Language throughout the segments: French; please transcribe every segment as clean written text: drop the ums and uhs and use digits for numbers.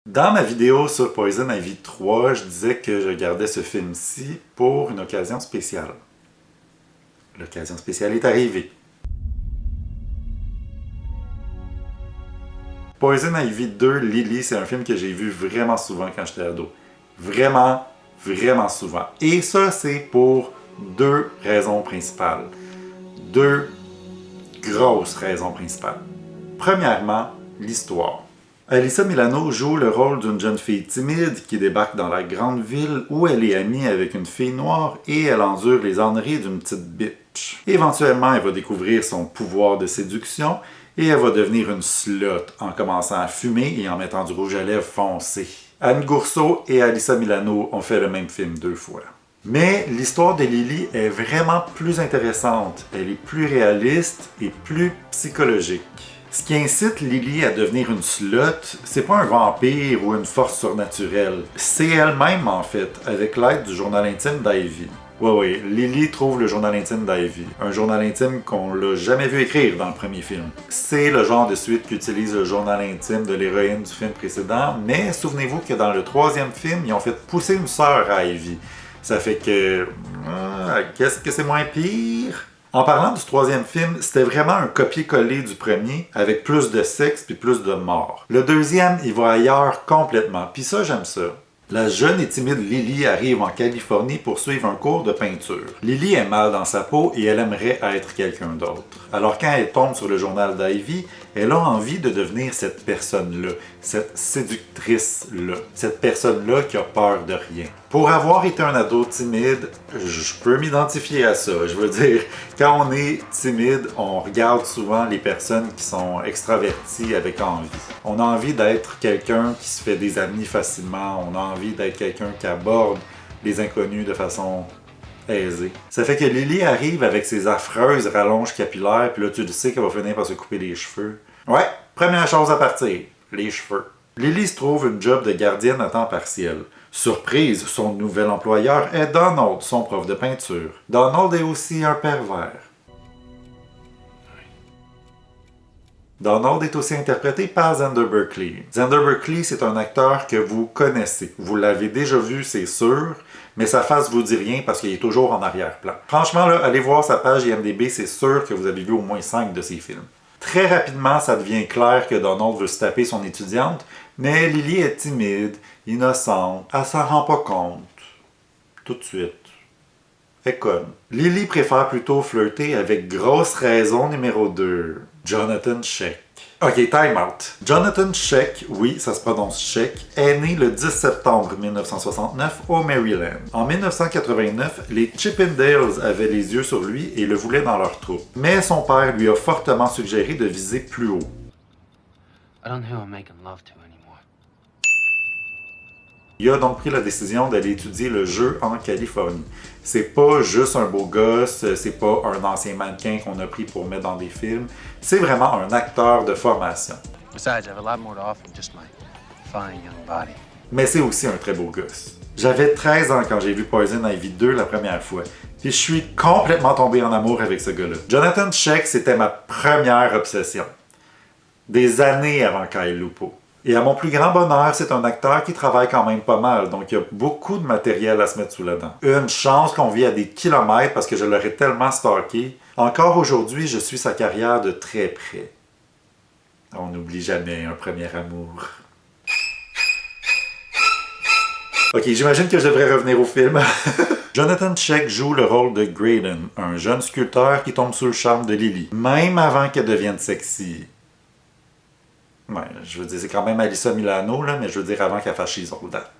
Dans ma vidéo sur Poison Ivy 3, je disais que je gardais ce film-ci pour une occasion spéciale. L'occasion spéciale est arrivée. Poison Ivy 2, Lily, c'est un film que j'ai vu vraiment souvent quand j'étais ado. Vraiment, vraiment souvent. Et ça, c'est pour deux raisons principales. Deux grosses raisons principales. Premièrement, l'histoire. Alyssa Milano joue le rôle d'une jeune fille timide qui débarque dans la grande ville où elle est amie avec une fille noire et elle endure les enneries d'une petite bitch. Éventuellement, elle va découvrir son pouvoir de séduction et elle va devenir une slut en commençant à fumer et en mettant du rouge à lèvres foncé. Anne Gourceau et Alyssa Milano ont fait le même film 2 fois. Mais l'histoire de Lily est vraiment plus intéressante, elle est plus réaliste et plus psychologique. Ce qui incite Lily à devenir une slut, c'est pas un vampire ou une force surnaturelle. C'est elle-même en fait, avec l'aide du journal intime d'Ivy. Oui, Lily trouve le journal intime d'Ivy. Un journal intime qu'on l'a jamais vu écrire dans le premier film. C'est le genre de suite qu'utilise le journal intime de l'héroïne du film précédent, mais souvenez-vous que dans le troisième film, ils ont fait pousser une sœur à Ivy. Ça fait que... qu'est-ce que c'est moins pire? En parlant du troisième film, c'était vraiment un copier-coller du premier, avec plus de sexe puis plus de mort. Le deuxième, il va ailleurs complètement, puis ça, j'aime ça. La jeune et timide Lily arrive en Californie pour suivre un cours de peinture. Lily est mal dans sa peau et elle aimerait être quelqu'un d'autre. Alors quand elle tombe sur le journal d'Ivy, elle a envie de devenir cette personne-là, cette séductrice-là, cette personne-là qui a peur de rien. Pour avoir été un ado timide, je peux m'identifier à ça. Je veux dire, quand on est timide, on regarde souvent les personnes qui sont extraverties avec envie. On a envie d'être quelqu'un qui se fait des amis facilement, on a envie d'être quelqu'un qui aborde les inconnus de façon aisée. Ça fait que Lily arrive avec ses affreuses rallonges capillaires, puis là tu le sais qu'elle va finir par se couper les cheveux. Ouais, première chose à partir, les cheveux. Lily se trouve une job de gardienne à temps partiel. Surprise, son nouvel employeur est Donald, son prof de peinture. Donald est aussi un pervers. Donald est aussi interprété par Xander Berkeley. Xander Berkeley, c'est un acteur que vous connaissez. Vous l'avez déjà vu, c'est sûr, mais sa face vous dit rien parce qu'il est toujours en arrière-plan. Franchement, là, allez voir sa page IMDb, c'est sûr que vous avez vu au moins 5 de ses films. Très rapidement, ça devient clair que Donald veut se taper son étudiante, mais Lily est timide, innocente, elle s'en rend pas compte. Tout de suite. Fait conne. Lily préfère plutôt flirter avec grosse raison numéro 2. Jonathan Sheck. Ok, time out. Jonathan Sheck, oui, ça se prononce Sheck, est né le 10 septembre 1969 au Maryland. En 1989, les Chippendales avaient les yeux sur lui et le voulaient dans leur troupe. Mais son père lui a fortement suggéré de viser plus haut. Il a donc pris la décision d'aller étudier le jeu en Californie. C'est pas juste un beau gosse, c'est pas un ancien mannequin qu'on a pris pour mettre dans des films, c'est vraiment un acteur de formation. Mais c'est aussi un très beau gosse. J'avais 13 ans quand j'ai vu Poison Ivy 2 la première fois, puis je suis complètement tombé en amour avec ce gars-là. Jonathan Sheck, c'était ma première obsession. Des années avant Kyle Lupo. Et à mon plus grand bonheur, c'est un acteur qui travaille quand même pas mal, donc il y a beaucoup de matériel à se mettre sous la dent. Une chance qu'on vit à des kilomètres parce que je l'aurais tellement stalké. Encore aujourd'hui, je suis sa carrière de très près. On n'oublie jamais un premier amour. Ok, j'imagine que je devrais revenir au film. Jonathan Sheck joue le rôle de Graydon, un jeune sculpteur qui tombe sous le charme de Lily, même avant qu'elle devienne sexy. Ouais, je veux dire, c'est quand même Alyssa Milano, là, mais je veux dire avant qu'elle fasse She's All That.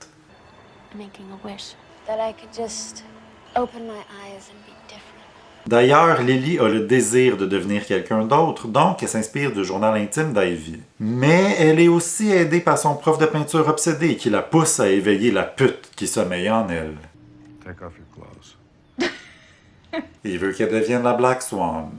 D'ailleurs, Lily a le désir de devenir quelqu'un d'autre, donc elle s'inspire du journal intime d'Ivy. Mais elle est aussi aidée par son prof de peinture obsédé qui la pousse à éveiller la pute qui sommeille en elle. Take off your clothes. Il veut qu'elle devienne la Black Swan.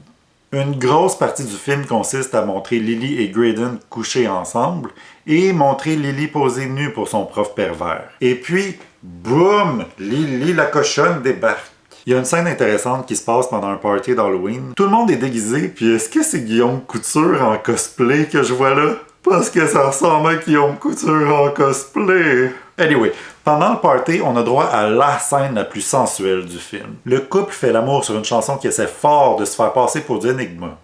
Une grosse partie du film consiste à montrer Lily et Graydon couchés ensemble et montrer Lily posée nue pour son prof pervers. Et puis, boum! Lily la cochonne débarque. Il y a une scène intéressante qui se passe pendant un party d'Halloween. Tout le monde est déguisé, puis est-ce que c'est Guillaume Couture en cosplay que je vois là? Parce que ça ressemble à Guillaume Couture en cosplay. Anyway, pendant le party, on a droit à la scène la plus sensuelle du film. Le couple fait l'amour sur une chanson qui essaie fort de se faire passer pour du Enigma.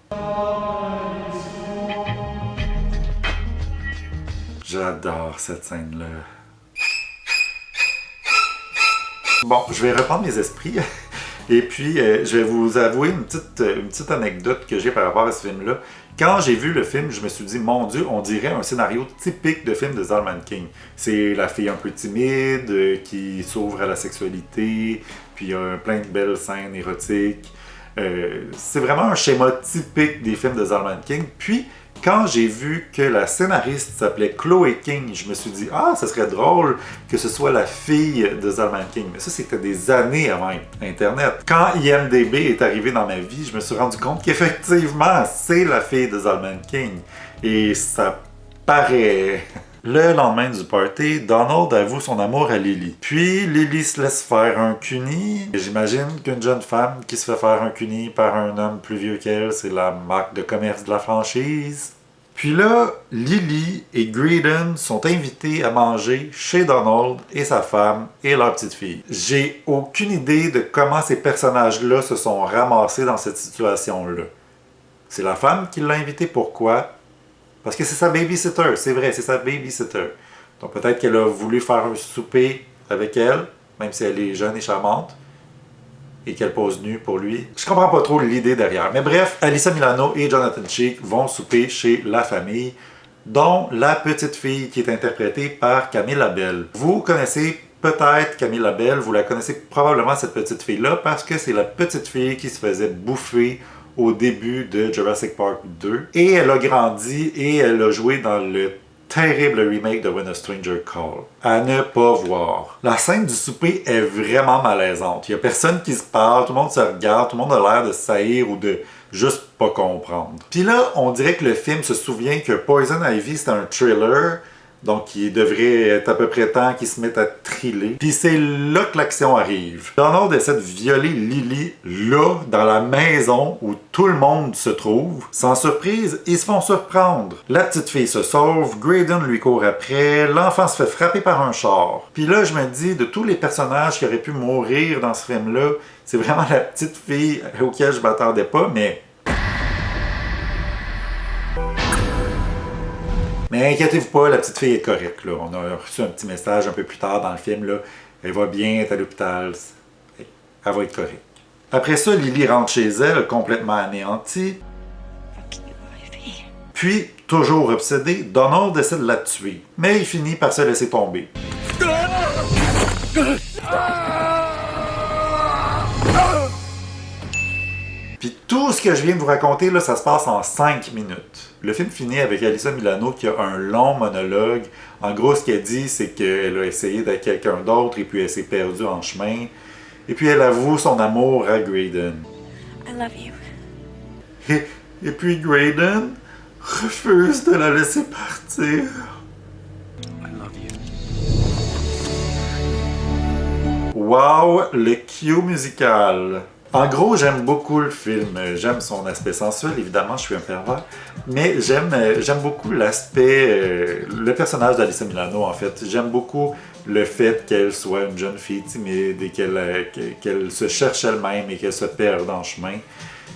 J'adore cette scène-là. Bon, je vais reprendre mes esprits. Et puis, je vais vous avouer une petite anecdote que j'ai par rapport à ce film-là. Quand j'ai vu le film, je me suis dit, mon Dieu, on dirait un scénario typique de film de Zalman King. C'est la fille un peu timide, qui s'ouvre à la sexualité, puis il y a plein de belles scènes érotiques. C'est vraiment un schéma typique des films de Zalman King. Puis, quand j'ai vu que la scénariste s'appelait Chloe King, je me suis dit « Ah, ce serait drôle que ce soit la fille de Zalman King. » Mais ça, c'était des années avant Internet. Quand IMDb est arrivé dans ma vie, je me suis rendu compte qu'effectivement, c'est la fille de Zalman King. Et ça paraît... Le lendemain du party, Donald avoue son amour à Lily. Puis Lily se laisse faire un cuni. J'imagine qu'une jeune femme qui se fait faire un cuni par un homme plus vieux qu'elle, c'est la marque de commerce de la franchise. Puis là, Lily et Graydon sont invités à manger chez Donald et sa femme et leur petite fille. J'ai aucune idée de comment ces personnages-là se sont ramassés dans cette situation-là. C'est la femme qui l'a invité, pourquoi? Parce que c'est sa babysitter, c'est vrai, c'est sa babysitter. Donc peut-être qu'elle a voulu faire un souper avec elle, même si elle est jeune et charmante, et qu'elle pose nue pour lui. Je comprends pas trop l'idée derrière. Mais bref, Alyssa Milano et Jonathan Cheek vont souper chez la famille, dont la petite fille qui est interprétée par Camille Labelle. Vous connaissez peut-être Camille Labelle, vous la connaissez probablement cette petite fille-là, parce que c'est la petite fille qui se faisait bouffer au début de Jurassic Park 2. Et elle a grandi et elle a joué dans le terrible remake de When a Stranger Calls. À ne pas voir. La scène du souper est vraiment malaisante. Il n'y a personne qui se parle, tout le monde se regarde, tout le monde a l'air de saillir ou de juste pas comprendre. Puis là, on dirait que le film se souvient que Poison Ivy, c'est un thriller, donc il devrait être à peu près temps qu'il se mette à thriller. Puis c'est là que l'action arrive. Donald essaie de violer Lily là, dans la maison où tout le monde se trouve. Sans surprise, ils se font surprendre. La petite fille se sauve, Graydon lui court après, l'enfant se fait frapper par un char. Puis là, je me dis, de tous les personnages qui auraient pu mourir dans ce film-là, c'est vraiment la petite fille auquel je m'attendais pas, mais... Mais inquiétez-vous pas, la petite fille est correcte. Là. On a reçu un petit message un peu plus tard dans le film. Là. Elle va bien, elle est à l'hôpital. Elle va être correcte. Après ça, Lily rentre chez elle, complètement anéantie. Puis, toujours obsédé, Donald essaie de la tuer. Mais il finit par se laisser tomber. Puis tout ce que je viens de vous raconter, là, ça se passe en 5 minutes. Le film finit avec Alyssa Milano qui a un long monologue. En gros, ce qu'elle dit, c'est qu'elle a essayé d'être quelqu'un d'autre et puis elle s'est perdue en chemin. Et puis elle avoue son amour à Graydon. I love you. Et puis Graydon refuse de la laisser partir. I love you. Wow, le cue musical! En gros, j'aime beaucoup le film. J'aime son aspect sensuel, évidemment, je suis un pervers. Mais j'aime beaucoup l'aspect... le personnage d'Alyssa Milano, en fait. J'aime beaucoup le fait qu'elle soit une jeune fille timide et qu'elle se cherche elle-même et qu'elle se perde en chemin.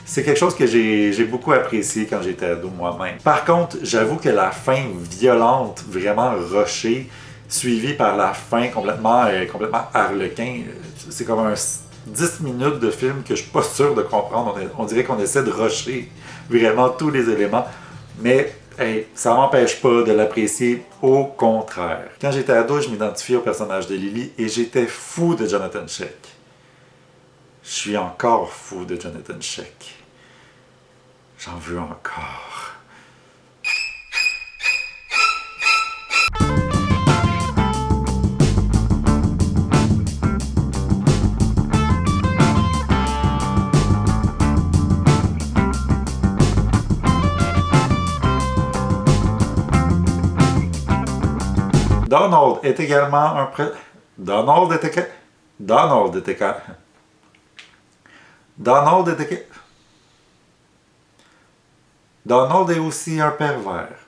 C'est quelque chose que j'ai beaucoup apprécié quand j'étais ado moi-même. Par contre, j'avoue que la fin violente, vraiment rushée, suivie par la fin complètement harlequin, c'est comme un 10 minutes de film que je suis pas sûr de comprendre. On dirait qu'on essaie de rusher vraiment tous les éléments. Mais hey, ça m'empêche pas de l'apprécier, au contraire. Quand j'étais ado, je m'identifiais au personnage de Lily et j'étais fou de Jonathan Cheek. Je suis encore fou de Jonathan Cheek. J'en veux encore. Donald est également un Donald est aussi un pervers.